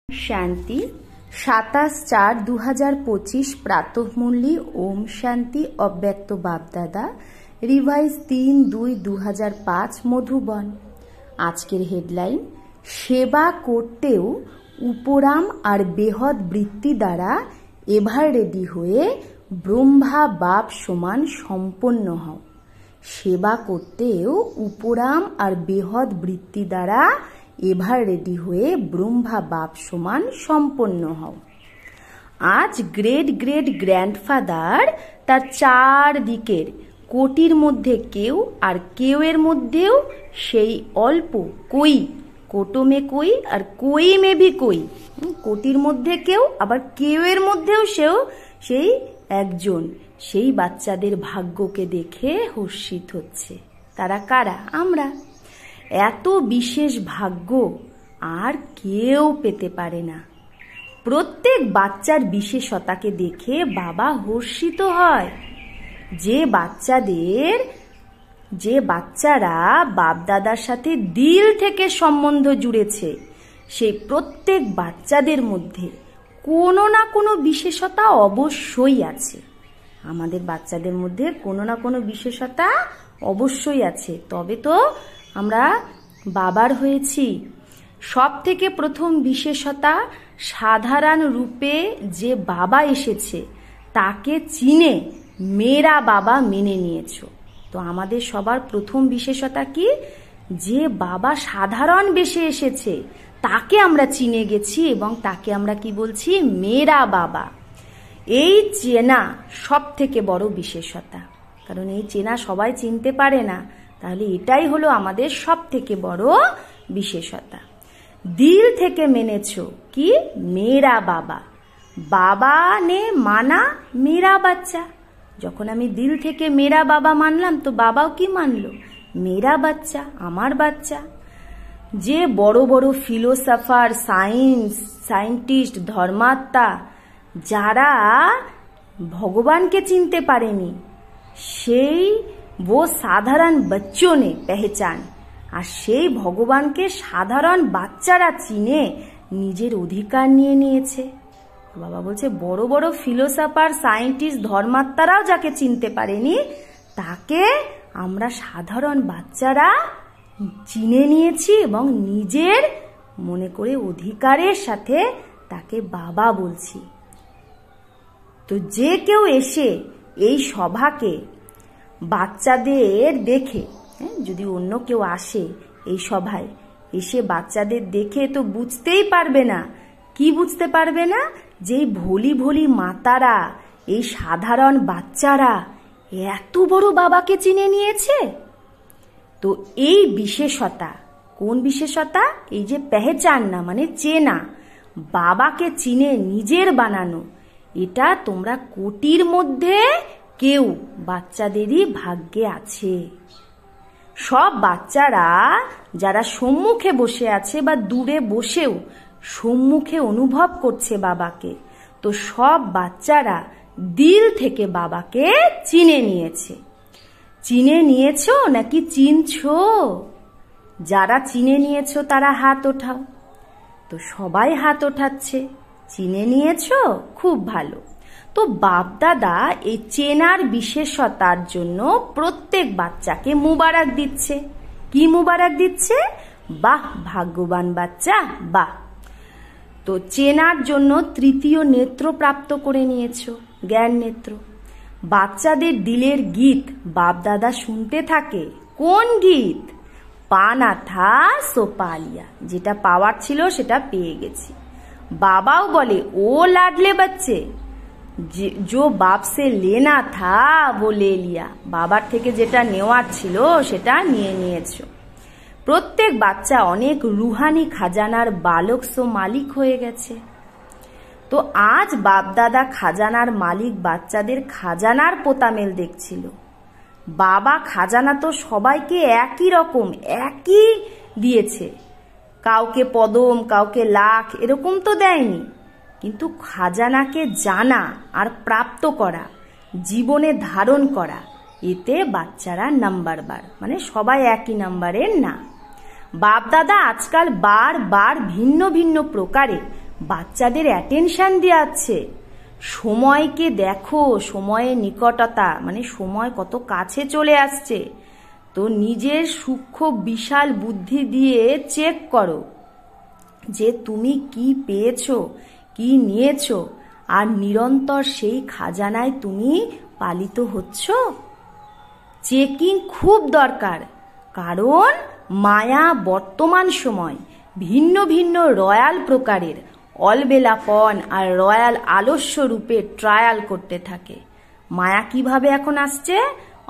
शांति 27/4/2025 प्रातः मुरली ओम शांति अव्यक्त बापदादा रिवाइज 3/2/2005 মধুবন। আজকের হেডলাইন সেবা করতেও উপরাম আর বেহদ বৃত্তি দ্বারা এভার রেডি হয়ে ব্রহ্মা বাপ সমান সম্পন্ন হও। সেবা করতেও উপরাম আর বেহদ বৃত্তি দ্বারা এভার রেডি হয়ে ব্রহ্মা বাপ সমান সম্পন্ন হও। আজ গ্রেট গ্রেট গ্র্যান্ডফাদার তার চারদিকের কোটির মধ্যে কেউ আর কেউয়ের মধ্যেও সেই অল্প কই, কোটো মে কই আর কই মে ভি কই, কোটির মধ্যে কেউ আবার কেউয়ের মধ্যেও সেই একজন, সেই বাচ্চাদের ভাগ্যকে দেখে হর্ষিত হচ্ছে। তারা কারা? আমরা। এত বিশেষ ভাগ্য আর কেউ পেতে পারে না। প্রত্যেক বাচ্চার বিশেষতাকে দেখে বাবা হর্ষিত হয়। যে বাচ্চারা বাপদাদার সাথে দিল থেকে সম্বন্ধ জুড়েছে, সেই প্রত্যেক বাচ্চাদের মধ্যে কোনো না কোনো বিশেষতা অবশ্যই আছে। আমাদের বাচ্চাদের মধ্যে কোনো না কোনো বিশেষতা অবশ্যই আছে, তবে তো আমরা বাবার হয়েছি। সব থেকে প্রথম বিশেষতা, সাধারণ রূপে যে বাবা এসেছে তাকে চিনে মেরা বাবা মেনে নিয়েছো। তো আমাদের সবার প্রথম বিশেষতা কি? যে বাবা সাধারণ বেশে এসেছে তাকে আমরা চিনে গেছি এবং তাকে আমরা কি বলছি? মেরা বাবা। এই চেনা সব থেকে বড় বিশেষতা, কারণ এই চেনা সবাই চিনতে পারে না। তাহলে এটাই হলো আমাদের সব থেকে বড় বিশেষতা। দিল থেকে মেনেছো কি? মেরা বাবা। বাবা নে মানা মেরা বাচ্চা। যখন আমি দিল থেকে মেরা বাবা মানলাম, তো বাবাও কি মানলো? মেরা বাচ্চা, আমার বাচ্চা। যে বড় বড় ফিলোসফার, সায়েন্টিস্ট, ধর্মাত্মা যারা ভগবানকে চিনতে পারেনি, সেই वो সাধারণ बच्चों ने पहचान, আর সেই ভগবানকে সাধারণ বাচ্চারা চিনে নিজের অধিকার নিয়ে নিয়েছে। বাবা বলছে বড় বড় ফিলোসফার, সায়েন্টিস্ট, ধর্মাত্মারাও যাকে চিনতে পারেনি, তাকে আমরা সাধারণ বাচ্চারা চিনে নিয়েছি এবং নিজের মনে করে অধিকারের সাথে তাকে বাবা বলছি। তো যে কেউ এসে এই সভাকে বাচ্চাদের দেখে, যদি অন্য কেউ আসে এই সভায়, এসে বাচ্চাদের দেখে তো বুঝতেই পারবে না। কি বুঝতে পারবে না? যে ভোলি ভোলি মাতারা, এই সাধারণ বাচ্চারা এত বড় বাবাকে চিনে নিয়েছে। তো এই বিশেষতা, কোন বিশেষতা? এই যে পেহচান না মানে চেনা, বাবাকে চিনে নিজের বানানো, এটা তোমরা কোটির মধ্যে কেউ বাচ্চাদেরই ভাগ্যে আছে। সব বাচ্চারা যারা সম্মুখে বসে আছে বা দূরে বসেও সম্মুখে অনুভব করছে বাবাকে, তো সব বাচ্চারা দিল থেকে বাবাকে চিনে নিয়েছে। চিনে নিয়েছো নাকি চিনছো? যারা চিনে নিয়েছো তারা হাত ওঠাও। তো সবাই হাত ওঠাচ্ছে। চিনে নিয়েছো? খুব ভালো। তো বাপদাদা এই চেনার বিশেষতার জন্য প্রত্যেক বাচ্চাকে মুবারক দিচ্ছে। কি মুবারক দিচ্ছে? বাহ ভাগ্যবান বাচ্চা, বাহ। তো চেনার জন্য তৃতীয় নেত্র প্রাপ্ত করে নিয়েছো, জ্ঞান নেত্র। বাচ্চাদের দিলের গীত বাপদাদা শুনতে থাকে। কোন গীত? পানা থা সো পালিয়া। যেটা পাওয়ার ছিল সেটা পেয়ে গেছি। বাবাও বলে ও লাডলে বাচ্চে, जो बाप से लेना था वो ले लिया। বাবার থেকে যেটা নেওয়ার ছিল সেটা নিয়ে নিয়েছো। প্রত্যেক বাচ্চা অনেক রুহানি খাজানার বালক সো মালিক হয়ে গেছে। তো আজ বাপদাদা খাজানার মালিক বাচ্চাদের খাজানার পোতামেল দেখছিল। বাবা খাজানা তো সবাইকে একই রকম, একই দিয়েছে। কাউকে পদম, কাউকে লাখ, এরকম তো দেয়নি। কিন্তু খাজানাকে জানা আর প্রাপ্ত করা, জীবনে ধারণ করা, এতে বাচ্চারা নাম্বারবার, মানে সবাই একই নাম্বারের না। বাপদাদা আজকাল বার বার ভিন্ন ভিন্ন প্রকারে বাচ্চাদের অ্যাটেনশন দেওয়াচ্ছে। সময়কে দেখো, সময়ের নিকটতা, মানে সময় কত কাছে চলে আসছে। তো নিজের সূক্ষ্ম বিশাল বুদ্ধি দিয়ে চেক করো যে তুমি কি পেয়েছো, কি নিয়েছো, আর নিরন্তর সেই খাজানায় তুমি পালিত হচ্ছ। চেকিং খুব দরকার, কারণ মায়া বর্তমান সময় ভিন্ন ভিন্ন রয়্যাল প্রকারের অলবেলাপন আর রয়্যাল আলস্য রূপে ট্রায়াল করতে থাকে। মায়া কিভাবে এখন আসছে?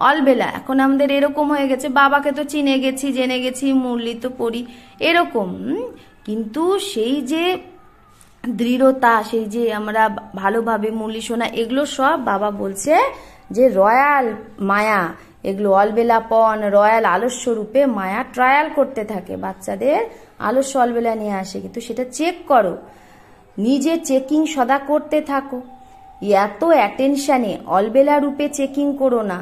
অলবেলা। এখন আমাদের এরকম হয়ে গেছে, বাবাকে তো চিনে গেছি, জেনে গেছি, মুরলি তো পড়ি, এরকম। কিন্তু সেই যে দৃঢ়তা, সেই যে আমরা ভালোভাবে মুরলি শোনা, এগুলো সব বাবা বলছে যে রয়্যাল মায়া, এগুলো অলবেলাপন রয়্যাল আলস্য রূপে মায়া ট্রায়াল করতে থাকে, বাচ্চাদের আলস্য অলবেলা নিয়ে আসে। কিন্তু সেটা চেক করো, নিজে চেকিং সদা করতে থাকো। এত অ্যাটেনশানে অলবেলা রূপে চেকিং করো না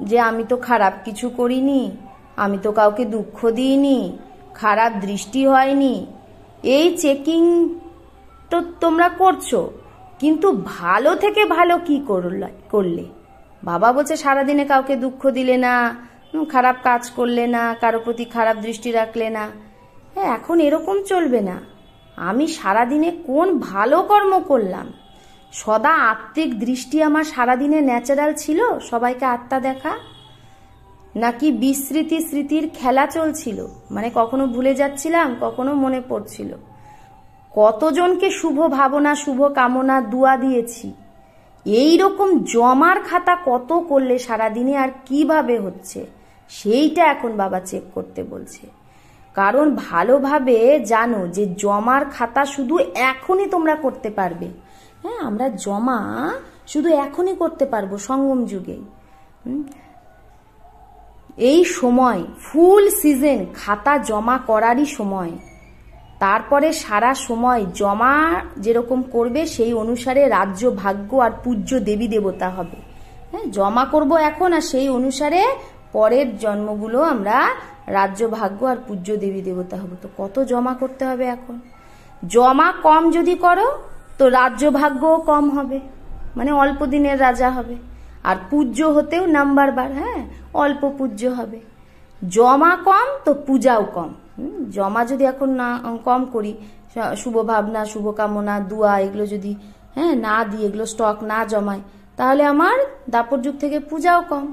যে আমি তো খারাপ কিছু করিনি, আমি তো কাউকে দুঃখ দিইনি, খারাপ দৃষ্টি হয়নি। এই চেকিং তো তোমরা করছো, কিন্তু ভালো থেকে ভালো কি করলে? বাবা বলছে সারাদিনে কাউকে দুঃখ দিলে না, খারাপ কাজ করলে না, কারো প্রতি খারাপ দৃষ্টি রাখলে না। হ্যাঁ, এখন এরকম চলবে না। আমি সারাদিনে কোন ভালো কর্ম করলাম? সদা আত্মিক দৃষ্টি আমার সারাদিনে ন্যাচারাল ছিল, সবাইকে আত্মা দেখা, নাকি বিস্মৃতি স্মৃতির খেলা চলছিল, মানে কখনো ভুলে যাচ্ছিলাম, কখনো মনে পড়ছিল। কতজনকে শুভ ভাবনা, শুভ কামনা, দুয়া দিয়েছি। এই রকম জমার খাতা কত করলে সারাদিনে, আর কিভাবে হচ্ছে, সেইটা এখন বাবা চেক করতে বলছে। কারণ ভালোভাবে জানো যে জমার খাতা শুধু এখনই তোমরা করতে পারবে। হ্যাঁ, আমরা জমা শুধু এখনই করতে পারবো সঙ্গম যুগে। এই সময় ফুল সিজন খাতা জমা করারই সময়। তারপরে সারা সময় জমা যেরকম করবে সেই অনুসারে রাজ্য, ভাগ্য আর পূজ্য দেবী দেবতা হবে। হ্যাঁ, জমা করব এখন, আর সেই অনুসারে পরের জন্মগুলো আমরা রাজ্য, ভাগ্য আর পূজ্য দেবী দেবতা হব। তো কত জমা করতে হবে এখন? জমা কম যদি করো তো রাজ্য ভাগ্যও কম হবে, মানে অল্প দিনের রাজা হবে। আর পূজ্য হতেও নাম্বার বার, হ্যাঁ, অল্প পূজ্য হবে। জমা কম তো পূজাও কম। জমা যদি এখন না কম করি, শুভ ভাবনা, শুভ কামনা, দুয়া, এগুলো যদি না দিই, এগুলো স্টক না জমাই, তাহলে আমার দাপর যুগ থেকে পূজাও কম।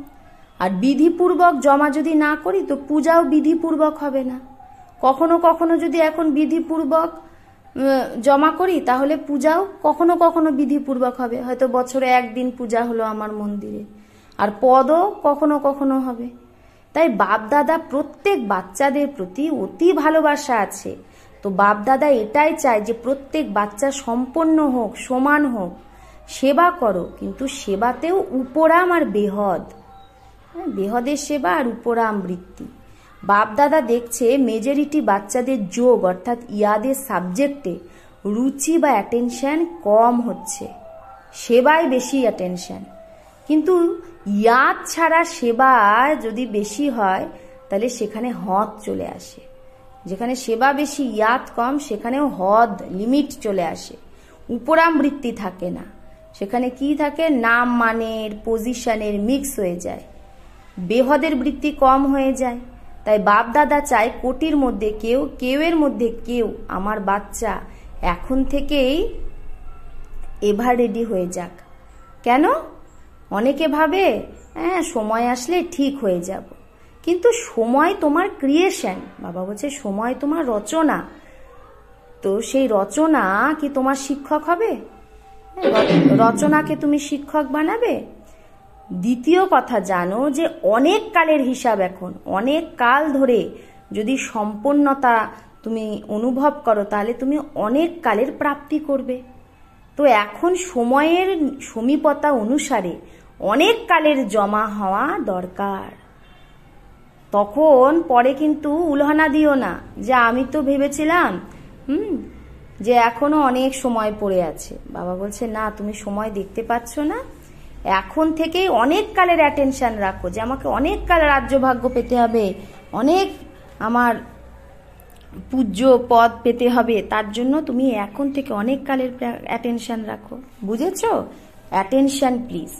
আর বিধিপূর্বক জমা যদি না করি তো পূজাও বিধিপূর্বক হবে না। কখনো কখনো যদি এখন বিধিপূর্বক জমা করি তাহলে পূজাও কখনো কখনো বিধিপূর্বক হবে। হয়তো বছরে একদিন পূজা হলো আমার মন্দিরে, আর পদও কখনো কখনো হবে। তাই বাপদাদা প্রত্যেক বাচ্চাদের প্রতি অতি ভালোবাসা আছে। তো বাপদাদা এটাই চায় যে প্রত্যেক বাচ্চা সম্পন্ন হোক, সমান হোক। সেবা করো, কিন্তু সেবাতেও উপরাম আর বেহদ, বেহদের সেবা আর উপরাম বৃত্তি। বাপদাদা দেখছে মেজরিটি বাচ্চাদের যোগ অর্থাৎ ইয়াদের সাবজেক্টে রুচি বা অ্যাটেনশন কম হচ্ছে, সেবায় বেশি অ্যাটেনশন। কিন্তু ইয়াদ ছাড়া সেবা যদি বেশি হয় তাহলে সেখানে হদ চলে আসে। যেখানে সেবা বেশি, ইয়াদ কম, সেখানেও হদ, লিমিট চলে আসে। উপরাম বৃত্তি থাকে না, সেখানে কি থাকে? নাম মানের, পজিশনের মিক্স হয়ে যায়, বেহদের বৃত্তি কম হয়ে যায়। তাই বাপদাদা চায় কোটির মধ্যে কেউ, কেউয়ের মধ্যে কেউ আমার বাচ্চা এখন থেকেই এভার রেডি হয়ে যাক। কেন? অনেকে ভাবে সময় আসলে ঠিক হয়ে যাব, কিন্তু সময় তোমার ক্রিয়েশন। বাবা বলছে সময় তোমার রচনা। তো সেই রচনা কি তোমার শিক্ষক হবে? রচনাকে তুমি শিক্ষক বানাবে? দ্বিতীয় কথা জানো যে অনেক কালের হিসাব, এখন অনেক কাল ধরে যদি সম্পন্নতা তুমি অনুভব করো তাহলে তুমি অনেক কালের প্রাপ্তি করবে। তো এখন সময়ের সমীপতা অনুসারে অনেক কালের জমা হওয়া দরকার। তখন পরে কিন্তু উলহানা দিও না যে আমি তো ভেবেছিলাম যে এখনো অনেক সময় পড়ে আছে। বাবা বলছে না, তুমি সময় দেখতে পাচ্ছ না? এখন থেকেই অনেক কালের অ্যাটেনশন রাখো যে আমাকে অনেক কাল রাজ্য ভাগ্য পেতে হবে, অনেক আমার পূজ্য পদ পেতে হবে, তার জন্য তুমি এখন থেকে অনেক কালের অ্যাটেনশন রাখো, বুঝেছো? Attention please.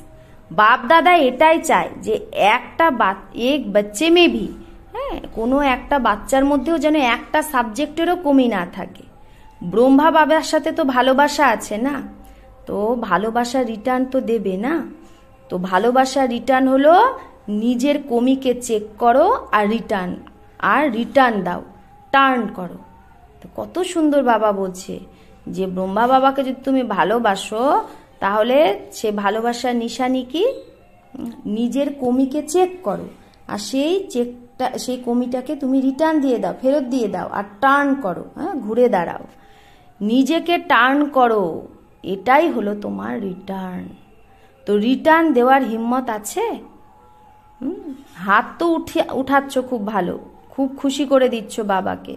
বাপ দাদা এটাই চায় যে একটা এক বাচ্চে মে ভি, হ্যাঁ, কোনো একটা বাচ্চার মধ্যেও যেন একটা সাবজেক্টেরও কমি না থাকে। ব্রহ্মা বাবার সাথে তো ভালোবাসা আছে না, তো ভালোবাসা রিটার্ন তো দেবে না। তো ভালোবাসা রিটার্ন হলো নিজের কমিকে চেক করো আর রিটার্ন দাও, টার্ন করো। তো কত সুন্দর বাবা বলছে যে ব্রহ্মা বাবাকে যদি তুমি ভালোবাসো তাহলে সে ভালোবাসার নিশানি কি? নিজের কমিকে চেক করো আর সেই কমিটাকে তুমি রিটার্ন দিয়ে দাও, ফেরত দিয়ে দাও আর টার্ন করো, হ্যাঁ, ঘুরে দাঁড়াও, নিজেকে টার্ন করো, এটাই হলো তোমার রিটার্ন। তো রিটার্ন দেওয়ার হিম্মত আছে? হাত তো উঠাচ্ছ, খুব ভালো, খুব খুশি করে দিচ্ছ বাবাকে,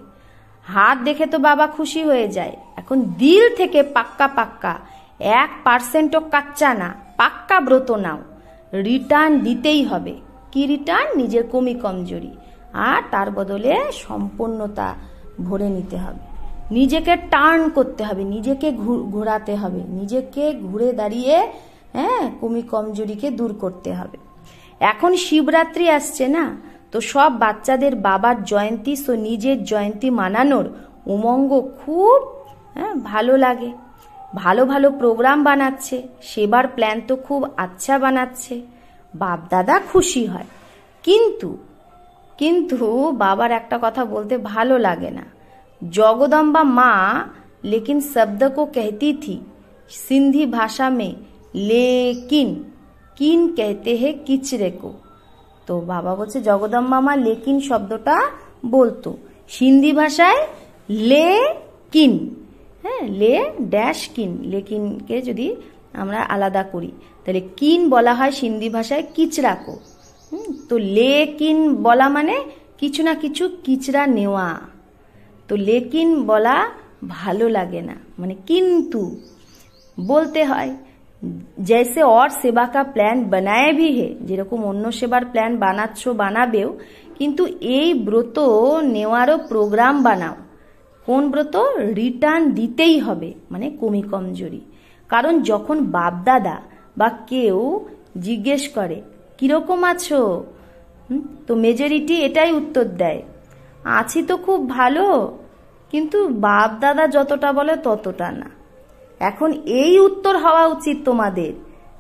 হাত দেখে তো বাবা খুশি হয়ে যায়। এখন দিল থেকে পাক্কা 1%ও কাচ্চা না, পাক্কা ব্রত নাও, রিটার্ন দিতেই হবে। কি রিটার্ন? নিজের কমি কমজোরি, আর তার বদলে সম্পূর্ণতা ভরে নিতে হবে, নিজেকে টার্ন করতে হবে, নিজেকে ঘোরাতে হবে, নিজেকে ঘুরে দাঁড়িয়ে, হ্যাঁ, কমি কমজোরিকে দূর করতে হবে। এখন শিবরাত্রি আসছে না, তো সব বাচ্চাদের বাবার জয়ন্তী সো নিজের জয়ন্তী মানানোর উমঙ্গ খুব, হ্যাঁ, ভালো লাগে। ভালো ভালো প্রোগ্রাম বানাচ্ছে, সেবার প্ল্যান তো খুব আচ্ছা বানাচ্ছে, বাপ দাদা খুশি হয়। কিন্তু বাবার একটা কথা বলতে ভালো লাগে না। जगदम्बा माँ लेकिन शब्द को कहती थी सिंधी भाषा में लेकिन, किन कहते हैं किचरे को। तो बाबा बोलছে जगदम्बा माँ लेकिन शब्दটা বলতো, সিন্ধি ভাষায় লেকিন, হ্যাঁ, লে ড্যাশ কিন, লেকিনকে যদি আমরা আলাদা করি তাহলে কিন বলা হয় সিন্ধি ভাষায় কিচড়াকো। তো লেকিন বলা মানে কিছু না কিছু কিচড়া নেওয়া। তো লেকিন বলা ভালো লাগে না, মানে কিন্তু বলতে হয়। जैसे और सेवा का प्लान बनाए भी है, যেরকম অন্য সেবার প্ল্যান বানাচ্ছ বানাবেও, কিন্তু এই ব্রত নেওয়ারও প্রোগ্রাম বানাও। কোন ব্রত? রিটার্ন দিতেই হবে, মানে কমি কমজোরি। কারণ যখন বাপ দাদা বা কেউ জিজ্ঞেস করে কিরকম আছো, তো মেজরিটি এটাই উত্তর দেয়, আছি তো খুব ভালো, কিন্তু বাপ দাদা যতটা বলে ততটা না। এখন এই উত্তর হওয়া উচিত তোমাদের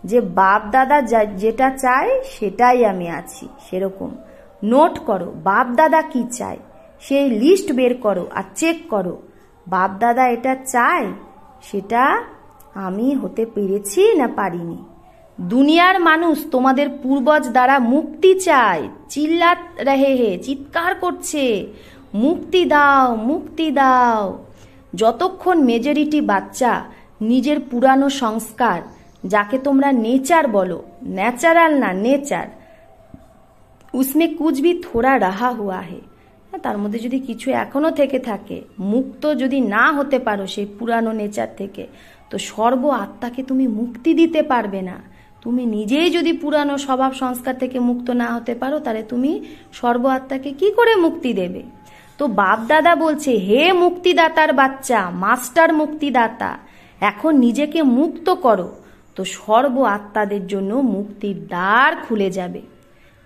যে বাপ দাদা যেটা চায় সেটাই আমি আছি, সেরকম নোট করো বাপ দাদা কি চায়, সেই লিস্ট বের করো আর চেক করো বাপ দাদা এটা চায়, সেটা আমি হতে পেরেছি না পারিনি। দুনিয়ার মানুষ তোমাদের পূর্বজ দ্বারা মুক্তি চায়, চিল্লাত রহে হে, চিৎকার করছে মুক্তি দাও মুক্তি দাও। যতক্ষণ মেজরিটি বাচ্চা নিজের পুরানো সংস্কার, যাকে তোমরা নেচার বলো, ন্যাচারাল না নেচার, উসমে কুছ ভি থোড়া রাহা হুয়া হে, তার মধ্যে যদি কিছু এখনো থেকে থাকে, মুক্ত যদি না হতে পারো সেই পুরানো নেচার থেকে, তো সর্ব আত্মাকে তুমি মুক্তি দিতে পারবে না। তুমি নিজেই যদি পুরানো স্বভাব সংস্কার থেকে মুক্ত না হতে পারো, তাহলে তুমি সর্ব আত্মাকে কি করে মুক্তি দেবে? তো বাপ দাদা বলছে, হে মুক্তিদাতার বাচ্চা, মাস্টার মুক্তিদাতা, এখন নিজেকে মুক্ত করো, তো সর্ব আত্মাদের জন্য মুক্তির দ্বার খুলে যাবে।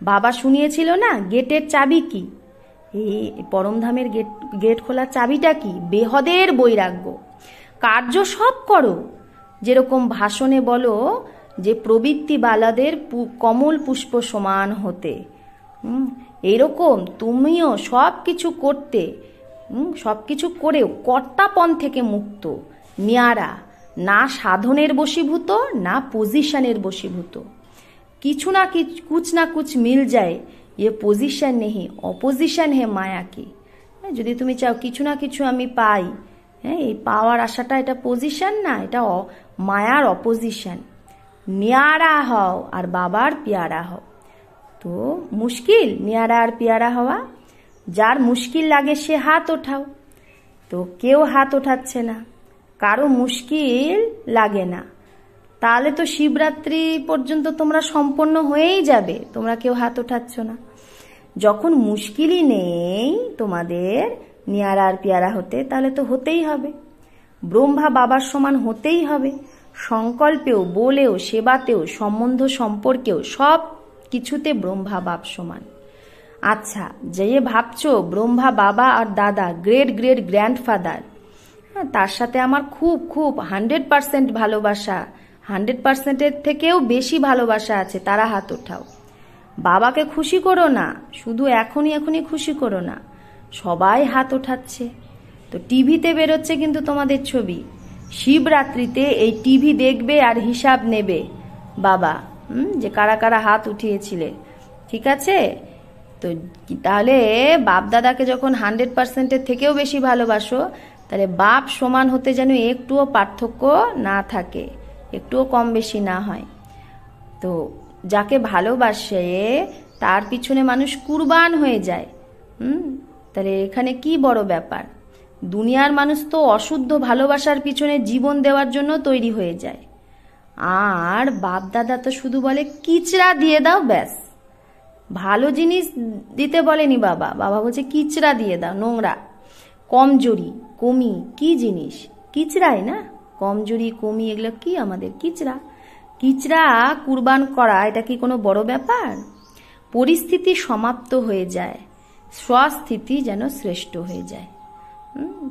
বাবা শুনিয়েছিল না গেটের চাবি কি? এই পরমধামের গেট খোলার চাবিটা কি? বেহদের বৈরাগ্য। কার্য সব করো, যেরকম ভাষণে বলো যে প্রবৃত্তি বালাদের কমল পুষ্প সমান হতে, এরকম তুমিও সব কিছু করতে, সব কিছু করেও কর্তাপন থেকে মুক্ত, নিয়ারা, না সাধনের বশীভূত না পজিশনের বশীভূত। কিছু না কুছ না কুছ মিল যায়, এ পজিশন নেই, অপোজিশন হে মায়া কি। যদি তুমি চাও কিছু না কিছু আমি পাই, হ্যাঁ, এই পাওয়ার আশাটা এটা পজিশন না, এটা মায়ার অপোজিশন। নিয়ারা হও আর বাবার পেয়ারা হও। তো মুশকিল নিয়ারা আর পেয়ারা হওয়া, যার মুশকিল লাগে সে হাত ওঠাও। তো কেউ হাত ওঠাচ্ছে না, কারো মুশকিল লাগে না, তাহলে তো শিবরাত্রি পর্যন্ত তোমরা সম্পন্ন হয়েই যাবে, তোমরা কেউ হাত ওঠাচ্ছ না। যখন মুশকিলই নেই তোমাদের, নিয়ারা আর পেয়ারা হতে, তাহলে তো হতেই হবে। ব্রহ্মা বাবার সমান হতেই হবে, সংকল্পেও, বলেও, সেবাতেও, সম্বন্ধ সম্পর্কেও, সব কিছুতে ব্রহ্মা বাপ সমান। আচ্ছা, যে ভাবছো ব্রহ্মা বাবা আর দাদা গ্রেট গ্রেট গ্র্যান্ডফাদার, তার সাথে আমার খুব খুব 100% ভালোবাসা, 100%-এর থেকেও বেশি ভালোবাসা আছে, তারা হাত ওঠাও। বাবাকে খুশি করো না, শুধু এখনই খুশি করো না, সবাই হাত ওঠাচ্ছে। তো টিভিতে বেরোচ্ছে কিন্তু তোমাদের ছবি, শিবরাত্রিতে এই টিভি দেখবে আর হিসাব নেবে বাবা, যে কারা কারা হাত উঠিয়েছিলে, ঠিক আছে? তো তাহলে বাপ দাদাকে যখন 100%-এর থেকেও বেশি ভালোবাসো, তাহলে বাপ সমান হতে যেন একটুও পার্থক্য না থাকে, একটুও কম বেশি না হয়। তো যাকে ভালোবাসে তার পিছনে মানুষ কুরবান হয়ে যায়। তাহলে এখানে কি বড় ব্যাপার? দুনিয়ার মানুষ তো অশুদ্ধ ভালোবাসার পিছনে জীবন দেওয়ার জন্য তৈরি হয়ে যায়, আর বাপ দাদা তো শুধু বলে কিচড়া দিয়ে দাও, ব্যাস। ভালো জিনিস দিতে বলেনি বাবা, বাবা বলছে কিচড়া দিয়ে দাও, নোংরা, কমজোরি, কমি, কি জিনিস? কিচড়াই না, কমজোরি, কমি, এগুলো কি আমাদের? কিচড়া। কিচড়া কুরবান করা এটা কি কোনো বড় ব্যাপার? পরিস্থিতি সমাপ্ত হয়ে যায়, স্বস্থিতি যেন শ্রেষ্ঠ হয়ে যায়।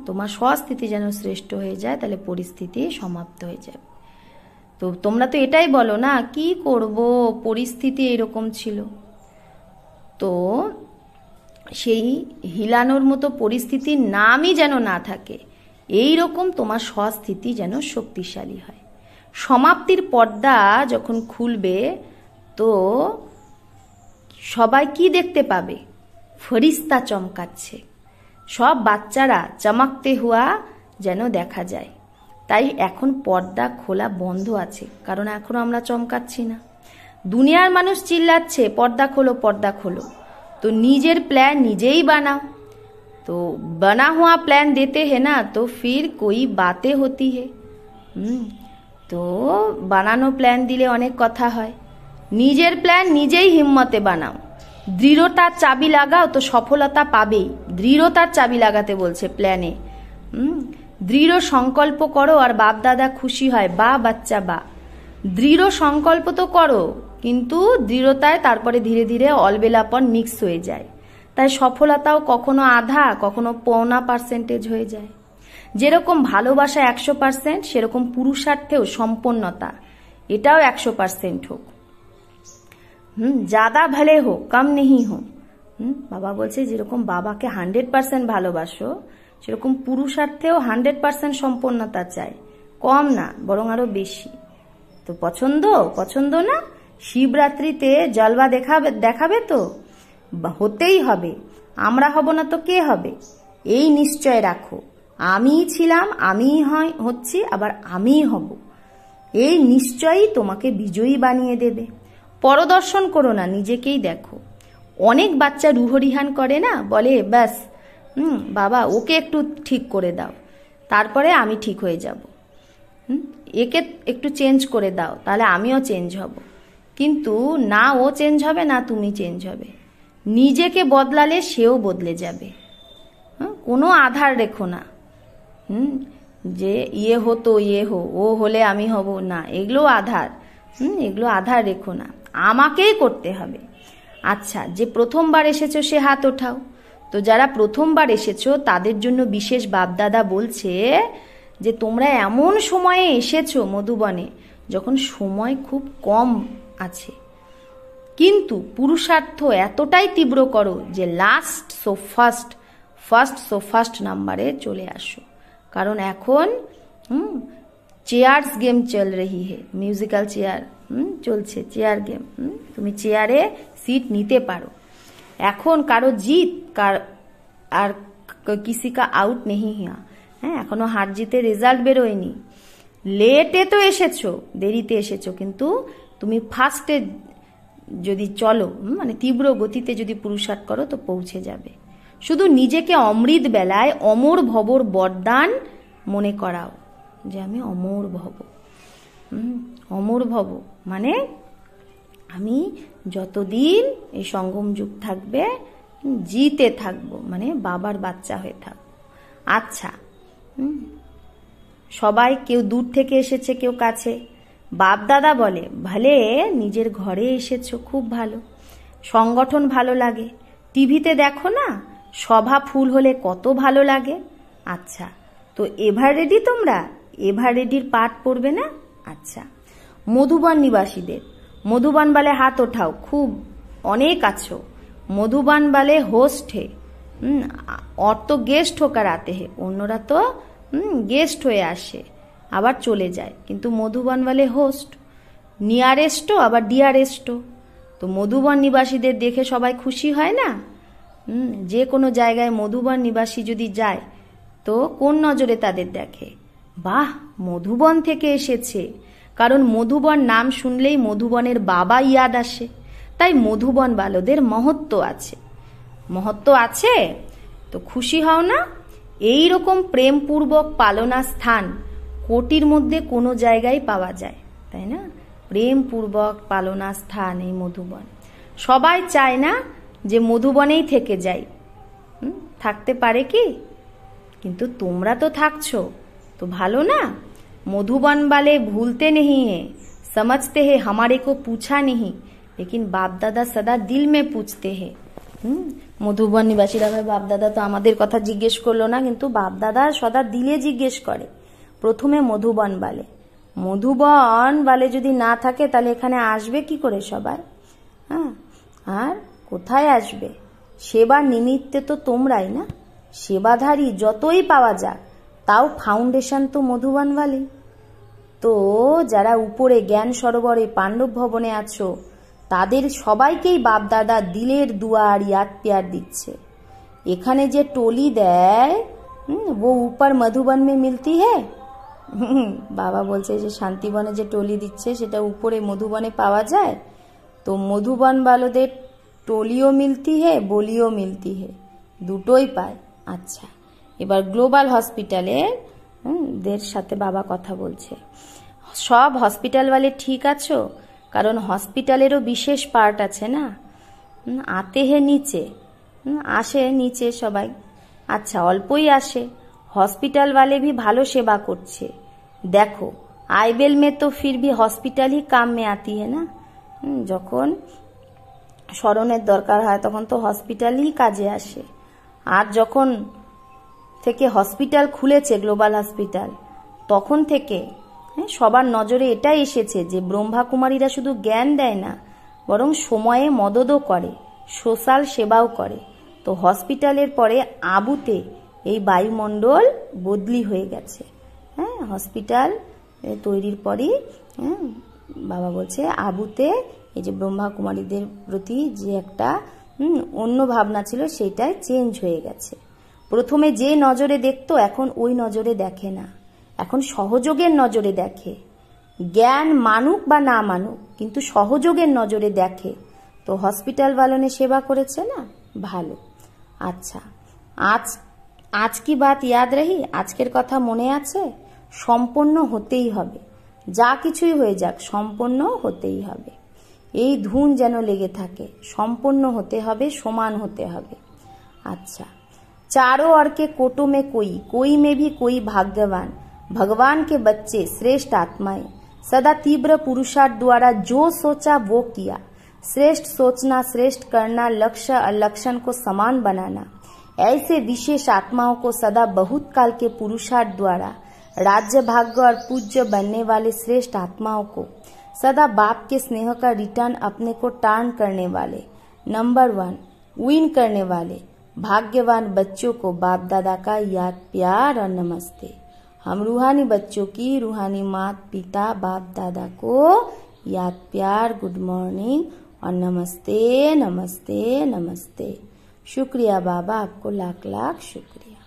তোমার স্বস্থিতি যেন শ্রেষ্ঠ হয়ে যায়, তাহলে পরিস্থিতি সমাপ্ত হয়ে যাবে। তো তোমরা তো এটাই বলো না, কি করব, পরিস্থিতি এরকম ছিল। তো সেই হিলানোর মতো পরিস্থিতির নামই যেন না থাকে, এই রকম তোমার স্বস্থিতি যেন শক্তিশালী হয়। সমাপ্তির পর্দা যখন খুলবে তো সবাই কি দেখতে পাবে? ফরিস্তা চমকাচ্ছে, সব বাচ্চারা চমকতে হুয়া যেন দেখা যায়। তাই এখন পর্দা খোলা বন্ধ আছে, কারণ এখনো আমরা চমকাচ্ছি না। দুনিয়ার মানুষ চিল্লাচ্ছে পর্দা খোলো, পর্দা খোলো। তো নিজের প্ল্যান নিজেই বানাও। तो बना हुआ प्लान देते हैं ना तो फिर कोई बातें होती है। তো বানানো প্ল্যান দিলে অনেক কথা হয়। নিজের প্ল্যান নিজেই হিম্মতে বানাও, দৃঢ়তার চাবি লাগাও তো সফলতা পাবেই। দৃঢ়তার চাবি লাগাতে বলছে প্ল্যানে। দৃঢ় সংকল্প করো আর বাপ দাদা খুশি হয়, বা বাচ্চা বা। দৃঢ় সংকল্প তো করো, কিন্তু দৃঢ়তায় তারপরে ধীরে ধীরে অলবেলাপন মিক্স হয়ে যায়। তাই সফলতাও কখনো আধা, কখনো 0.5% হয়ে যায়। যেরকম ভালোবাসা 100%, সেরকম পুরুষার্থেও সম্পন্নতা এটাও 100% হোক। ज्यादा भले हो कम नहीं हो। বাবা বলছে যেরকম বাবাকে 100% ভালোবাসো, সেরকম পুরুষার্থেও 100% সম্পন্নতা চাই, কম না বরং আরো বেশি। তো পছন্দ না? শিবরাত্রিতে জলবা দেখাবে তো হতেই হবে। আমরা হব না তো কে হবে? এই নিশ্চয় রাখো, আমি ছিলাম, আমি হচ্ছি, আবার আমি হব। এই নিশ্চয়ই তোমাকে বিজয়ী বানিয়ে দেবে। পরদর্শন করো না, নিজেকেই দেখো। অনেক বাচ্চা রুহরিহান করে না, বলে ব্যাস বাবা ওকে একটু ঠিক করে দাও, তারপরে আমি ঠিক হয়ে যাব। একে একটু চেঞ্জ করে দাও, তাহলে আমিও চেঞ্জ হব। কিন্তু না ও চেঞ্জ হবে, না তুমি চেঞ্জ হবে। নিজেকে বদলালে সেও বদলে যাবে। কোনো আধার রেখো না, যে ইয়ে হতো ইয়ে হো, ও হলে আমি হব না, এগুলো আধার। এগুলো আধার রেখো না, আমাকেই করতে হবে। আচ্ছা, যে প্রথমবার এসেছো সে হাত ওঠাও। তো যারা প্রথমবার এসেছো তাদের জন্য বিশেষ বাপদাদা বলছে যে তোমরা এমন সময়ে এসেছো মধুবনে যখন সময় খুব কম আছে, কিন্তু পুরুষার্থ এতটাই তীব্র করো যে লাস্ট সো ফার্স্ট নাম্বারে চলে আসো। কারণ এখন চেয়ার্স গেম চল রহি হে, মিউজিক্যাল চেয়ার চলছে, চেয়ার গেম। তুমি চেয়ারে সিট নিতে পারো। এখন কারো জিত আর কিসি কা আউট নেই হুয়া। এখনো হার জিতে রেজাল্ট বেরোয়নি। লেটে তো এসেছো, দেরিতে এসেছো, কিন্তু তুমি ফার্স্টে যদি চলো, মানে তীব্র গতিতে যদি পুরুষার্থ করো তো পৌঁছে যাবে। শুধু নিজেকে অমৃত বেলায় অমর ভবর বরদান মনে করাও, যে আমি অমর ভব। অমর ভব মানে আমি যতদিন এই সঙ্গম যুগ থাকবে জিতে থাকবো, মানে বাবার বাচ্চা হয়ে থাকবো। আচ্ছা, সবাই কেউ দূর থেকে এসেছে, কেউ কাছে। বাপ দাদা বলে, ভলে নিজের ঘরে এসেছো, খুব ভালো, সংগঠন ভালো লাগে, টিভিতে দেখো না সভা ফুল হলে কত ভালো লাগে। আচ্ছা, তো এভার রেডি তোমরা? এভার রেডির পাঠ পড়বে না? আচ্ছা, মধুবন নিবাসীদের, মধুবন वाले हाथ उठाओ, খুব অনেক আছো। মধুবন वाले হোস্ট হে, और तो गेस्ट होकर आते हैं, অন্যরা তো গেস্ট হয়ে আসে আবার চলে যায়, কিন্তু মধুবন वाले হোস্ট, নিয়ারেস্টও আবার ডিয়ারেস্টও। তো মধুবন নিবাসীদের দেখে সবাই খুশি হয় না? যে কোনো জায়গায় মধুবন নিবাসী যদি যায় তো কোন নজরে তাদের দেখে? বাহ, মধুবন থেকে এসেছে, কারণ মধুবন নাম শুনলেই মধুবনের বাবা ইয়াদ আসে, তাই মধুবন বালদের মহত্ব আছে। মহত্ব আছে তো খুশি হও না? এই রকম প্রেমপূর্বক পালনা স্থান কোটির মধ্যে কোনো জায়গায় পাওয়া যায়, তাই না? প্রেমপূর্বক পালনা স্থান এই মধুবন। সবাই চায় না যে মধুবনেই থেকে যাই, থাকতে পারে কি? কিন্তু তোমরা তো থাকছো, তো ভালো না? मधुबन वाले भूलते नहीं है, समझते हैं हमारे को पूछा नहीं, लेकिन बाप दादा सदा दिल में पूछते हैं। মধুবন নিবাসীরা ভাই বাপ দাদা তো আমাদের কথা জিজ্ঞেস করলো না, কিন্তু বাপ দাদা সদা দিলে জিজ্ঞেস করে। প্রথমে মধুবন বালে, মধুবন বালে যদি না থাকে তাহলে এখানে আসবে কি করে সবাই? হ্যাঁ, আর কোথায় আসবে? সেবার নিমিত্তে তো তোমরাই না। সেবাধারী যতই পাওয়া যাক, তাও ফাউন্ডেশন তো মধুবন वाली। তো যারা উপরে জ্ঞান সরোবরে পাণ্ডব ভবনে আছো, তাদের সবাইকেই বাপ দাদা দিলের দুয়ার ইয়াদ প্যার দিচ্ছে। এখানে যে টলি দেয় वो ऊपर मधुबन में मिलती है। বাবা বলছে যে শান্তিবনে যে টলি দিচ্ছে সেটা উপরে মধুবনে পাওয়া যায়। তো মধুবন বালদের টলিও মিলতি হে, বলিও মিলতি হে, দুটোই পায়। আচ্ছা, এবার গ্লোবাল হসপিটালে দের সাথে বাবা কথা বলছে। সব হসপিটাল वाले ঠিক আছো? কারণ হসপিটালেরও বিশেষ পার্ট আছে না। আতে হে নিচে, আসে নিচে সবাই। আচ্ছা, অল্পই আসে, হসপিটাল वाले भी ভালো সেবা করছে। দেখো আইবেল में तो फिर भी हॉस्पिटल ही काम में आती है ना। যখন স্মরণের দরকার হয় তখন তো হসপিটালই কাজে আসে। আর যখন থেকে হসপিটাল খুলেছে গ্লোবাল হসপিটাল, তখন থেকে সবার নজরে এটাই এসেছে যে ব্রহ্মা কুমারীরা শুধু জ্ঞান দেয় না, বরং সময়ে মদতও করে, সোশ্যাল সেবাও করে। তো হসপিটালের পরে আবুতে এই বায়ুমণ্ডল বদলি হয়ে গেছে। হ্যাঁ, হসপিটাল তৈরির পরই বাবা বলছে আবুতে এই যে ব্রহ্মা কুমারীদের প্রতি যে একটা অন্য ভাবনা ছিল সেটাই চেঞ্জ হয়ে গেছে। প্রথমে যে নজরে দেখতো এখন ওই নজরে দেখে না, এখন সহযোগের নজরে দেখে। জ্ঞান মানুক বা না মানুক, কিন্তু সহযোগের নজরে দেখে। তো হসপিটাল वालों ने সেবা করেছে না, ভালো। আচ্ছা, আজ কি বাত ইয়াদ রহি? আজকের কথা মনে আছে? সম্পন্ন হতেই হবে, যা কিছুই হয়ে যাক সম্পন্ন হতেই হবে। এই ধুন যেন লেগে থাকে, সম্পন্ন হতে হবে, সমান হতে হবে। अच्छा, चारों ओर के कोटों में कोई में भी कोई भाग्यवान, भगवान के बच्चे, श्रेष्ठ आत्माएं, सदा तीव्र पुरुषार्थ द्वारा जो सोचा वो किया। श्रेष्ठ सोचना, श्रेष्ठ करना, लक्ष्य और लक्षण को समान बनाना, ऐसे विशेष आत्माओं को सदा बहुत काल के पुरुषार्थ द्वारा राज्य भाग्य और पूज्य बनने वाले श्रेष्ठ आत्माओं को सदा बाप के स्नेह का रिटर्न अपने को टर्न करने वाले, नंबर 1 विन करने वाले भाग्यवान बच्चों को बाप दादा का याद प्यार और नमस्ते। हम रूहानी बच्चों की रूहानी माता पिता बाप दादा को याद प्यार, गुड मॉर्निंग और नमस्ते नमस्ते नमस्ते। शुक्रिया बाबा, आपको लाख लाख शुक्रिया।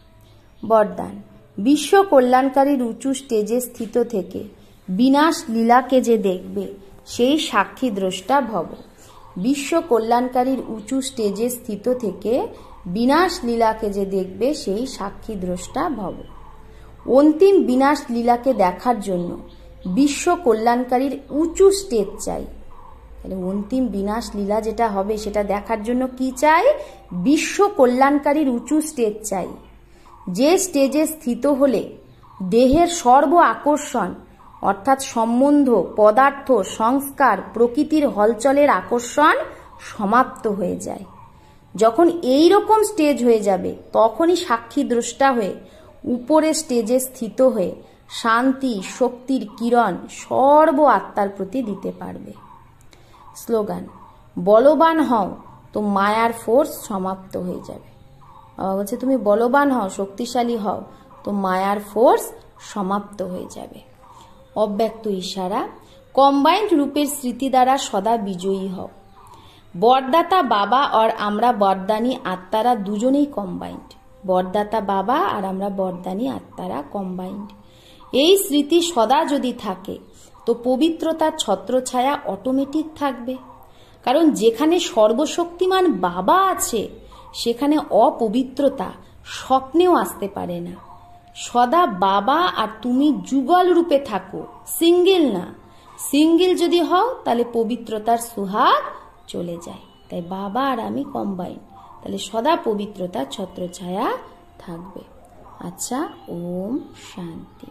বরদান, বিশ্ব কল্যাণকারীর উঁচু স্টেজে স্থিত থেকে বিনাশ লীলাকে যে দেখবে সেই সাক্ষী দ্রষ্টা ভব। বিশ্ব কল্যাণকারীর উঁচু স্টেজে স্থিত থেকে বিনাশ লীলাকে যে দেখবে সেই সাক্ষী দ্রষ্টা ভব। অন্তিম বিনাশ লীলাকে দেখার জন্য বিশ্ব কল্যাণকারীর উঁচু স্টেজ চাই। তাহলে অন্তিম বিনাশ লীলা যেটা হবে সেটা দেখার জন্য কি চাই? বিশ্ব কল্যাণকারীর উঁচু স্টেজ চাই। যে স্টেজে স্থিত হলে দেহের সর্ব আকর্ষণ অর্থাৎ সম্বন্ধ, পদার্থ, সংস্কার, প্রকৃতির হলচলের আকর্ষণ সমাপ্ত হয়ে যায়। যখন এই রকম স্টেজ হয়ে যাবে তখনই সাক্ষী দ্রষ্টা হয়ে উপরের স্টেজে স্থিত হয়ে শান্তি, শক্তির কিরণ সর্ব আত্মার প্রতি দিতে পারবে। স্লোগান: বলবান হও তো মায়ার ফোর্স সমাপ্ত হয়ে যাবে। বাবা বলছে তুমি বলবান হও, শক্তিশালী হও তো মায়ার ফোর্স সমাপ্ত হয়ে যাবে। অব্যক্ত ইশারা: কম্বাইন্ড রূপের স্মৃতি দ্বারা সদা বিজয়ী হও। বরদাতা বাবা আর আমরা বরদানী আত্মারা দুজনেই কম্বাইন্ড। বরদাতা বাবা আর আমরা বরদানী আত্মারা কম্বাইন্ড। এই স্মৃতি সদা যদি থাকে তো পবিত্রতার ছত্রছায়া অটোমেটিক থাকবে। কারণ যেখানে সর্বশক্তিমান বাবা আছে সেখানে অপবিত্রতা স্বপ্নেও আসতে পারে না। সদা বাবা আর তুমি যুগল রূপে থাকো, সিঙ্গেল না। সিঙ্গেল যদি হও তাহলে পবিত্রতার সুহাগ চলে যায়। তাই বাবা আর আমি কম্বাইন, তাহলে সদা পবিত্রতার ছত্রছায়া থাকবে। আচ্ছা, ওম শান্তি।